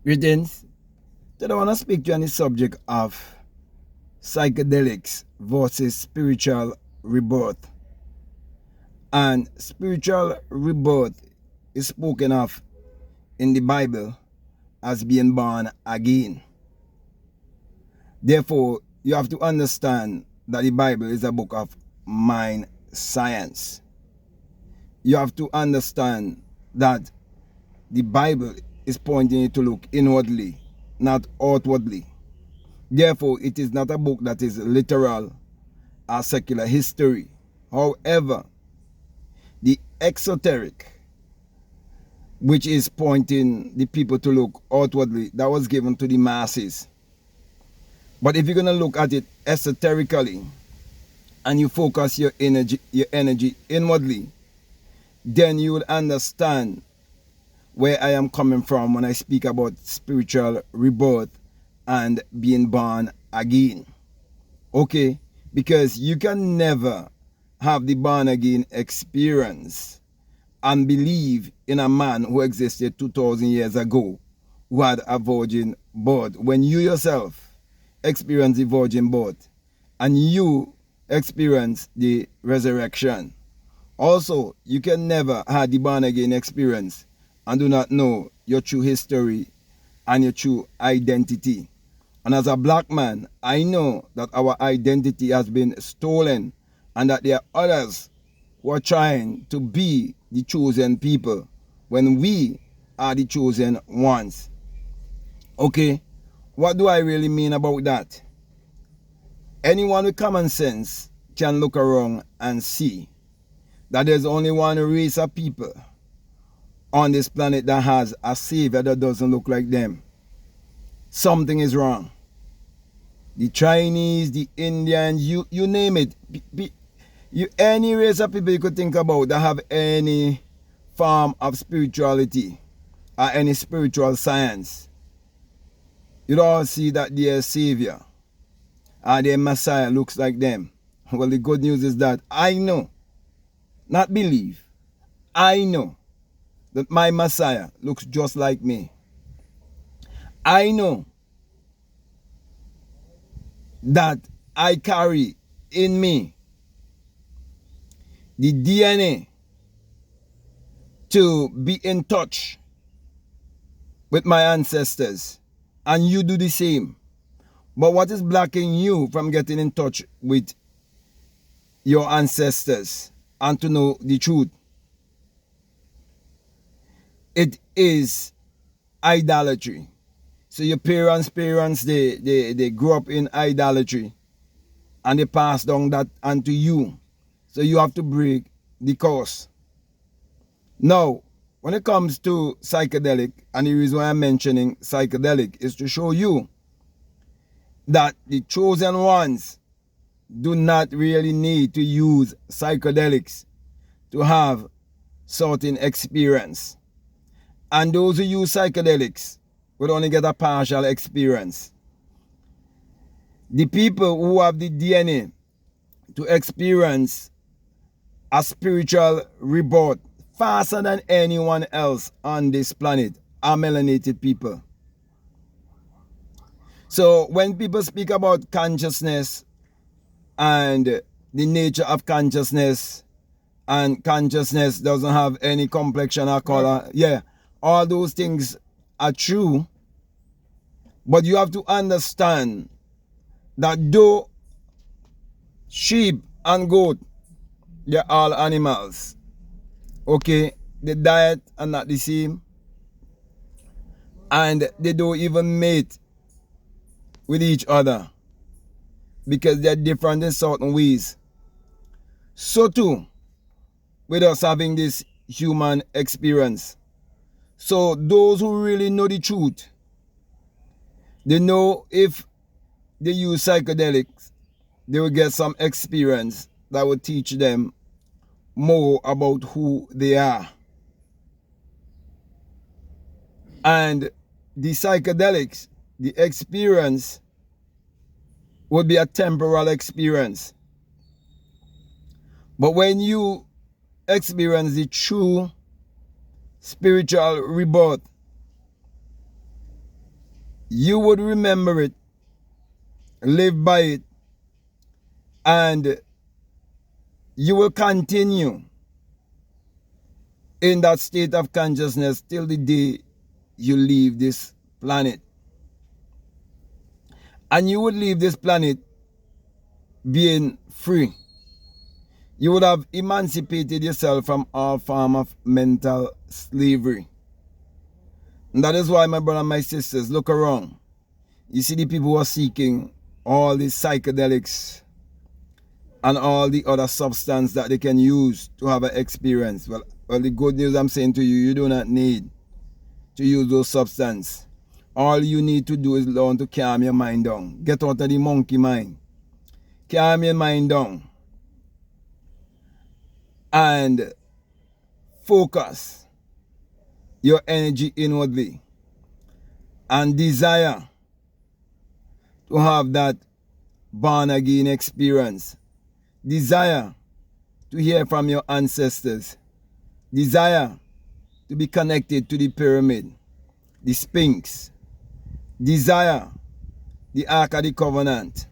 Greetings. Today I want to speak to you on the subject of psychedelics versus spiritual rebirth. And spiritual rebirth is spoken of in the Bible as being born again. Therefore, you have to understand that the Bible is a book of mind science. You have to understand that the Bible is pointing you to look inwardly, not outwardly. Therefore, it is not a book that is literal or secular history. However, the exoteric, which is pointing the people to look outwardly, that was given to the masses. But if you're going to look at it esoterically and you focus your energy inwardly, then you will understand where I am coming from when I speak about spiritual rebirth and being born again. Okay? Because you can never have the born again experience and believe in a man who existed 2,000 years ago who had a virgin birth when you yourself experience the virgin birth and you experience the resurrection. Also, you can never have the born again experience and do not know your true history and your true identity. And as a black man, I know that our identity has been stolen and that there are others who are trying to be the chosen people when we are the chosen ones. Okay, what do I really mean about that? Anyone with common sense can look around and see that there's only one race of people on this planet that has a savior that doesn't look like them. Something is wrong. The Chinese, the Indians, you name it. Any race of people you could think about that have any form of spirituality or any spiritual science, you'd all see that their savior or their messiah looks like them. Well, the good news is that I know, not believe, I know that my Messiah looks just like me. I know that I carry in me the DNA to be in touch with my ancestors, and you do the same. But what is blocking you from getting in touch with your ancestors and to know the truth? It is idolatry. So your parents, they grew up in idolatry and they pass down that onto you. So you have to break the curse. Now, when it comes to psychedelic, and the reason why I'm mentioning psychedelic is to show you that the chosen ones do not really need to use psychedelics to have certain experience. And those who use psychedelics will only get a partial experience. The people who have the DNA to experience a spiritual rebirth faster than anyone else on this planet are melanated people. So when people speak about consciousness and the nature of consciousness, and consciousness doesn't have any complexion or color, yeah, all those things are true, but you have to understand that though sheep and goat, they're all animals, okay, the diet are not the same, and they don't even mate with each other because they're different in certain ways. So too, with us having this human experience. So those who really know the truth, they know if they use psychedelics, they will get some experience that will teach them more about who they are. And the psychedelics, the experience will be a temporal experience. But when you experience the true spiritual rebirth, you would remember it, live by it, and you will continue in that state of consciousness till the day you leave this planet. And you would leave this planet being free. You would have emancipated yourself from all form of mental slavery. And that is why, my brother and my sisters, look around. You see the people who are seeking all these psychedelics and all the other substance that they can use to have an experience. Well, the good news I'm saying to you, you do not need to use those substances. All you need to do is learn to calm your mind down. Get out of the monkey mind. Calm your mind down. And focus your energy inwardly. And desire to have that born again experience. Desire to hear from your ancestors. Desire to be connected to the pyramid, the Sphinx. Desire the Ark of the Covenant.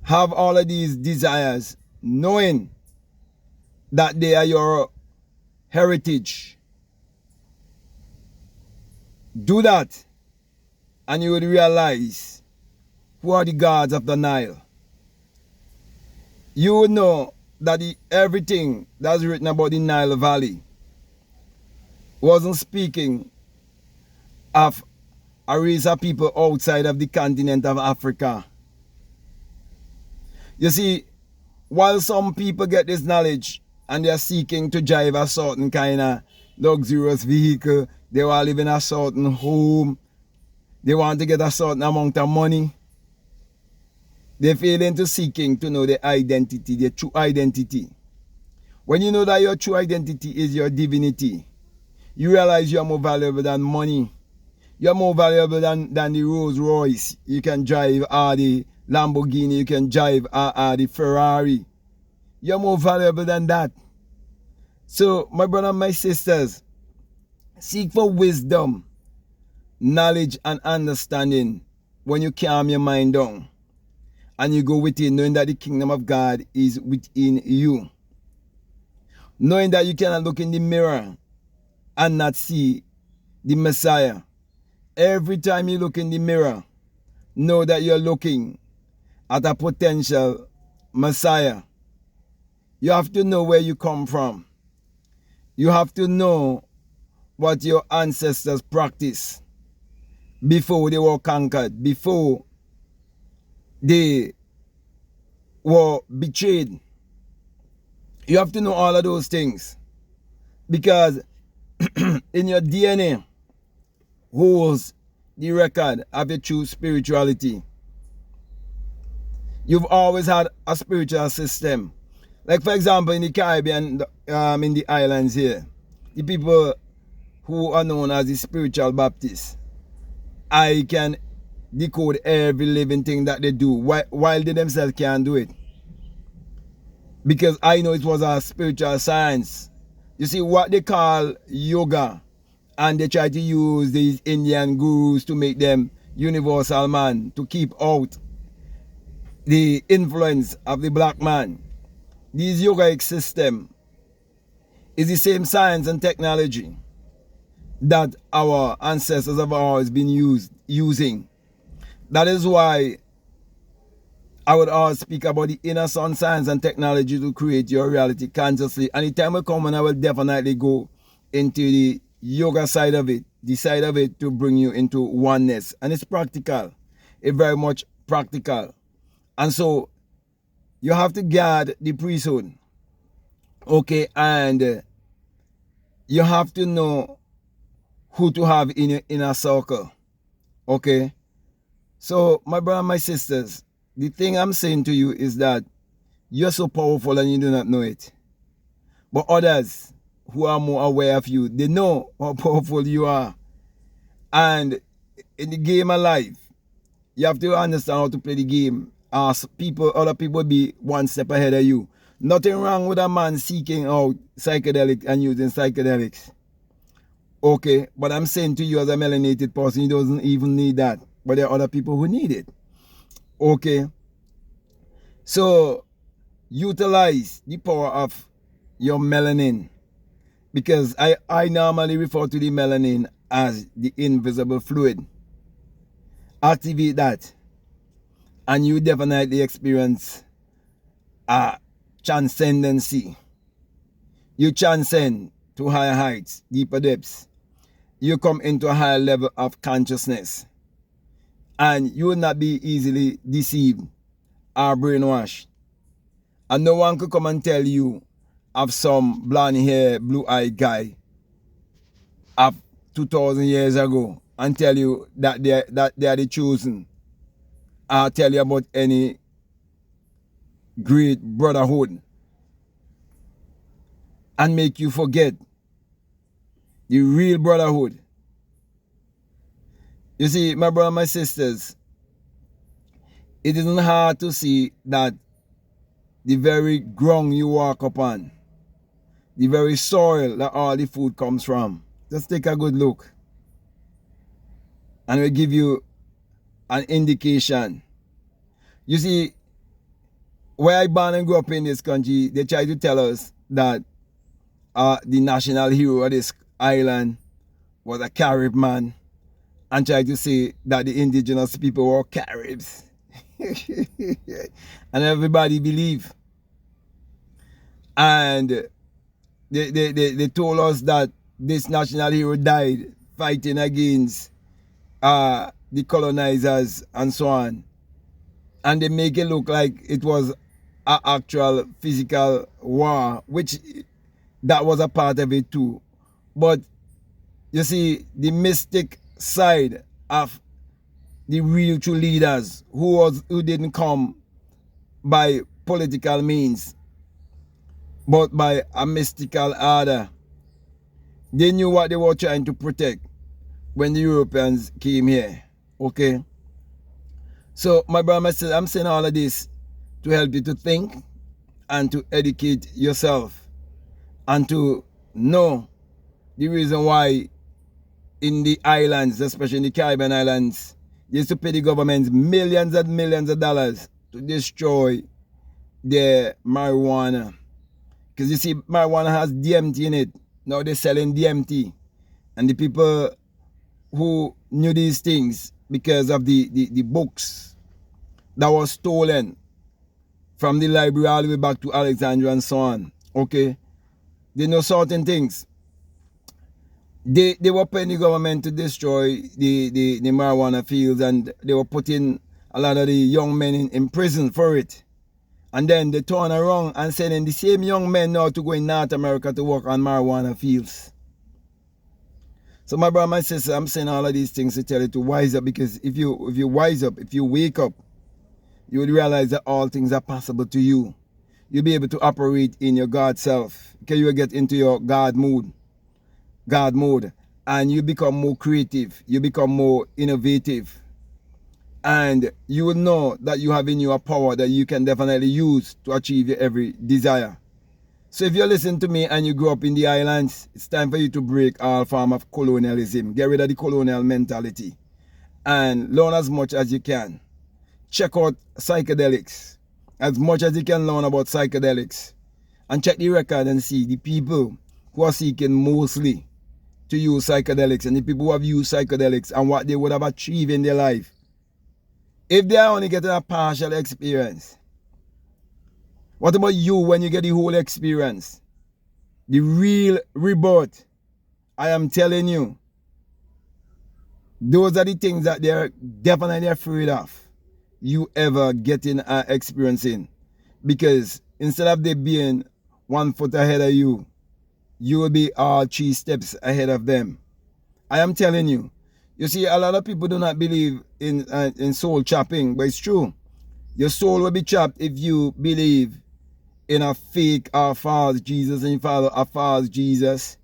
Have all of these desires, knowing that they are your heritage. Do that, and you will realize who are the gods of the Nile. You will know that everything that's written about the Nile Valley wasn't speaking of a race of people outside of the continent of Africa. You see, while some people get this knowledge and they are seeking to drive a certain kind of luxurious vehicle, they want to live in a certain home, they want to get a certain amount of money, they fail into seeking to know their identity, their true identity. When you know that your true identity is your divinity, you realize you are more valuable than money. You're more valuable than the Rolls Royce. You can drive the Lamborghini, you can drive the Ferrari. You're more valuable than that. So, my brother and my sisters, seek for wisdom, knowledge, and understanding when you calm your mind down and you go within, knowing that the kingdom of God is within you. Knowing that you cannot look in the mirror and not see the Messiah. Every time you look in the mirror, know that you're looking at a potential Messiah. You have to know where you come from. You have to know what your ancestors practiced before they were conquered, before they were betrayed. You have to know all of those things, because in your DNA holds the record of your true spirituality. You've always had a spiritual system. Like, for example, in the Caribbean, in the islands here, the people who are known as the spiritual Baptists, I can decode every living thing that they do while they themselves can't do it. Because I know it was a spiritual science. You see, what they call yoga, and they try to use these Indian gurus to make them universal man, to keep out the influence of the black man. This yogic system is the same science and technology that our ancestors have always been using. That is why I would always speak about the inner sun science and technology to create your reality consciously. And the time will come when I will definitely go into the yoga side of it, the side of it to bring you into oneness. And it's practical. It's very much practical. And so you have to guard the priesthood. Okay, and you have to know who to have in your inner circle. Okay? So, my brother and my sisters, the thing I'm saying to you is that you're so powerful and you do not know it. But others who are more aware of you, they know how powerful you are. And in the game of life, you have to understand how to play the game. As other people be one step ahead of you. Nothing wrong with a man seeking out psychedelics and using psychedelics. Okay, but I'm saying to you as a melanated person, you doesn't even need that. But there are other people who need it. Okay. So utilize the power of your melanin, because I normally refer to the melanin as the invisible fluid. Activate that and you definitely experience a transcendency. You transcend to higher heights, deeper depths. You come into a higher level of consciousness, and you will not be easily deceived or brainwashed. And no one could come and tell you of some blonde hair, blue eyed guy of 2,000 years ago and tell you that they are the chosen, or tell you about any great brotherhood and make you forget the real brotherhood. You see, my brother, my sisters, it isn't hard to see that the very ground you walk upon, the very soil that all the food comes from, just take a good look and it will give you an indication. You see, where I born and grew up in this country, they try to tell us that the national hero of this island was a Carib man, and try to say that the indigenous people were Caribs. And everybody believe. And they told us that this national hero died fighting against the colonizers and so on. And they make it look like it was an actual physical war, which that was a part of it too. But you see, the mystic side of the real true leaders who didn't come by political means, but by a mystical order. They knew what they were trying to protect when the Europeans came here. Okay? So, my brother, my sister, I'm saying all of this to help you to think and to educate yourself and to know the reason why in the islands, especially in the Caribbean islands, they used to pay the governments millions and millions of dollars to destroy their marijuana. Because you see, marijuana has DMT in it. Now they're selling DMT. And the people who knew these things because of the books that were stolen from the library all the way back to Alexandria and so on. Okay? They know certain things. They were paying the government to destroy the marijuana fields, and they were putting a lot of the young men in prison for it. And then they turn around and sending the same young men now to go in North America to work on marijuana fields. So my brother, my sister, I'm saying all of these things to tell you to wise up, because if you wise up, if you wake up, you will realize that all things are possible to you. You'll be able to operate in your God self, because you will get into your God mode, and you become more creative, you become more innovative. And you will know that you have in you a power that you can definitely use to achieve your every desire. So if you listen to me and you grew up in the islands, it's time for you to break all form of colonialism. Get rid of the colonial mentality and learn as much as you can. Check out psychedelics. As much as you can learn about psychedelics. And check the record and see the people who are seeking mostly to use psychedelics, and the people who have used psychedelics and what they would have achieved in their life. If they are only getting a partial experience, what about you when you get the whole experience? The real rebirth. I am telling you, those are the things that they're definitely afraid of you ever getting and experiencing. Because instead of they being 1 foot ahead of you, you will be all 3 steps ahead of them. I am telling you. You see, a lot of people do not believe in soul chopping, but it's true. Your soul will be chopped if you believe in a fake or false Jesus, and you follow a false Jesus,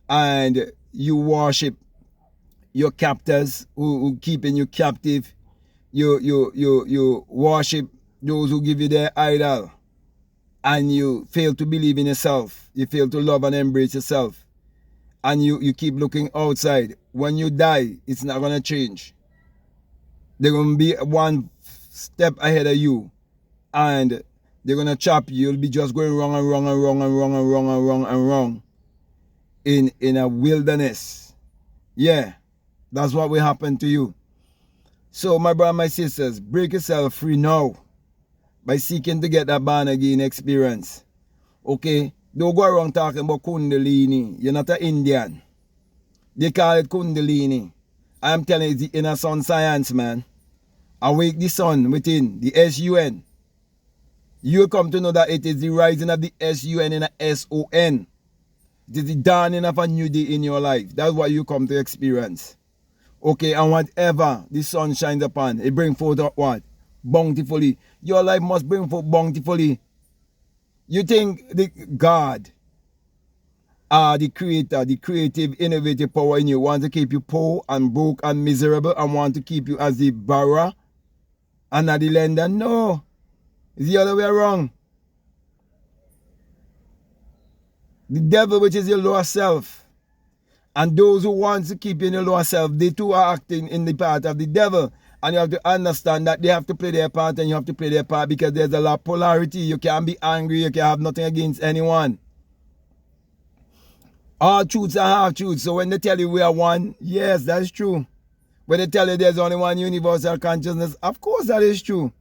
and you worship your captors who keeping you captive. You worship those who give you their idol, and you fail to believe in yourself. You fail to love and embrace yourself. and you keep looking outside, when you die, it's not going to change. They're going to be one step ahead of you, and they're going to chop you. You'll be just going wrong and wrong and wrong and wrong and wrong and wrong and wrong in a wilderness. Yeah, that's what will happen to you. So my brother, my sisters, break yourself free now by seeking to get that born again experience. Okay? Don't go around talking about Kundalini. You're not an Indian. They call it Kundalini. I am telling you, it's the inner sun science, man. Awake the sun within, the S-U-N. You'll come to know that it is the rising of the S-U-N in a S-O-N. It is the dawning of a new day in your life. That's what you come to experience. Okay, and whatever the sun shines upon, it brings forth what? Bountifully. Your life must bring forth bountifully. You think the God, the creator, the creative, innovative power in you want to keep you poor and broke and miserable and want to keep you as the borrower and not the lender? No. It's the other way around. The devil, which is your lower self, and those who want to keep you in your lower self, they too are acting in the part of the devil. And you have to understand that they have to play their part, and you have to play their part, because there's a lot of polarity. You can't be angry. You can't have nothing against anyone. All truths are half truths. So when they tell you we are one, yes, that's true. When they tell you there's only one universal consciousness, of course that is true.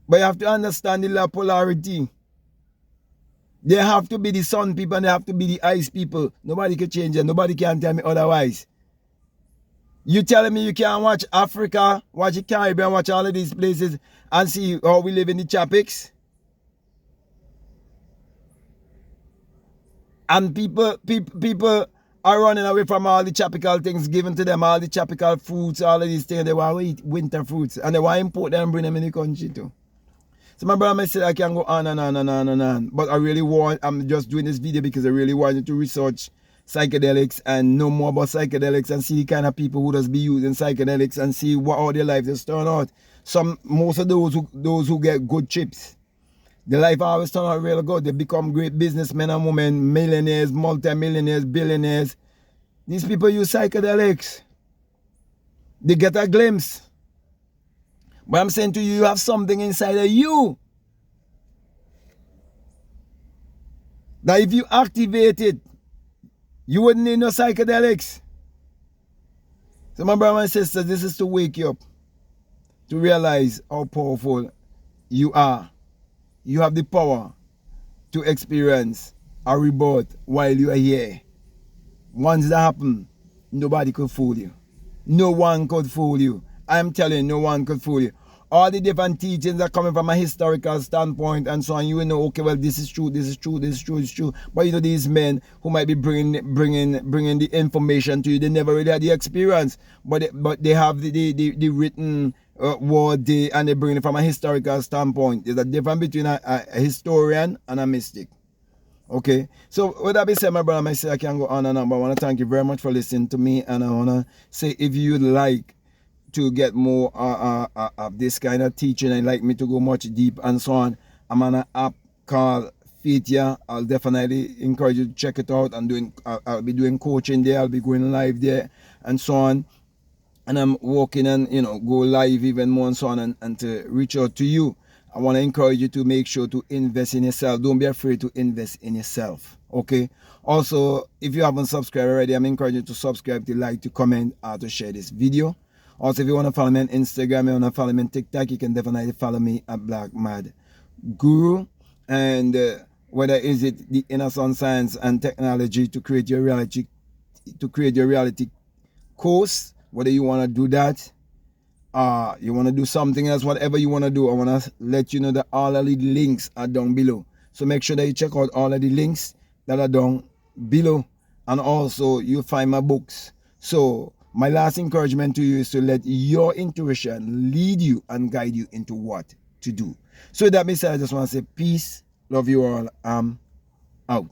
But you have to understand the polarity. There have to be the sun people and there have to be the ice people. Nobody can change it. Nobody can tell me otherwise. You telling me you can't watch Africa, watch the Caribbean, watch all of these places and see how we live in the tropics? And people are running away from all the tropical things given to them, all the tropical fruits, all of these things. They want to eat winter fruits and they want to import them and bring them in the country too. So my brother, I said I can go on and on and on and on. But I'm just doing this video because I really wanted to research psychedelics and know more about psychedelics and see the kind of people who does be using psychedelics and see what all their lives has turned out. Most of those who get good chips, their life always turn out really good. They become great businessmen and women, millionaires, multi-millionaires, billionaires. These people use psychedelics. They get a glimpse. But I'm saying to you, you have something inside of you that if you activate it, you wouldn't need no psychedelics. So my brother and sister, this is to wake you up, to realize how powerful you are. You have the power to experience a rebirth while you are here. Once that happens, nobody could fool you. No one could fool you. I'm telling you, no one could fool you. All the different teachings are coming from a historical standpoint and so on. You will know, okay, well, this is true, this is true, this is true, this is true. But you know, these men who might be bringing the information to you, they never really had the experience, but they have the written word, and they bring it from a historical standpoint. There's a difference between a historian and a mystic. Okay, so with that being said, my brother, I say I can go on and on, but I want to thank you very much for listening to me, and I want to say, if you'd like to get more of this kind of teaching and like me to go much deep and so on, I'm on an app called Faithia. I'll definitely encourage you to check it out. I'll be doing coaching there. I'll be going live there and so on. And I'm working and go live even more and so on, and to reach out to you. I want to encourage you to make sure to invest in yourself. Don't be afraid to invest in yourself. Okay. Also, if you haven't subscribed already, I'm encouraging you to subscribe, to like, to comment, or to share this video. Also, if you want to follow me on Instagram, you want to follow me on TikTok, you can definitely follow me at BlackMadGuru. And whether is it the inner sun science and technology to create your reality, course, whether you want to do that, you want to do something else, whatever you want to do, I want to let you know that all of the links are down below. So make sure that you check out all of the links that are down below. And also, you'll find my books. So my last encouragement to you is to let your intuition lead you and guide you into what to do. So with that being said, I just want to say peace, love you all, I'm out.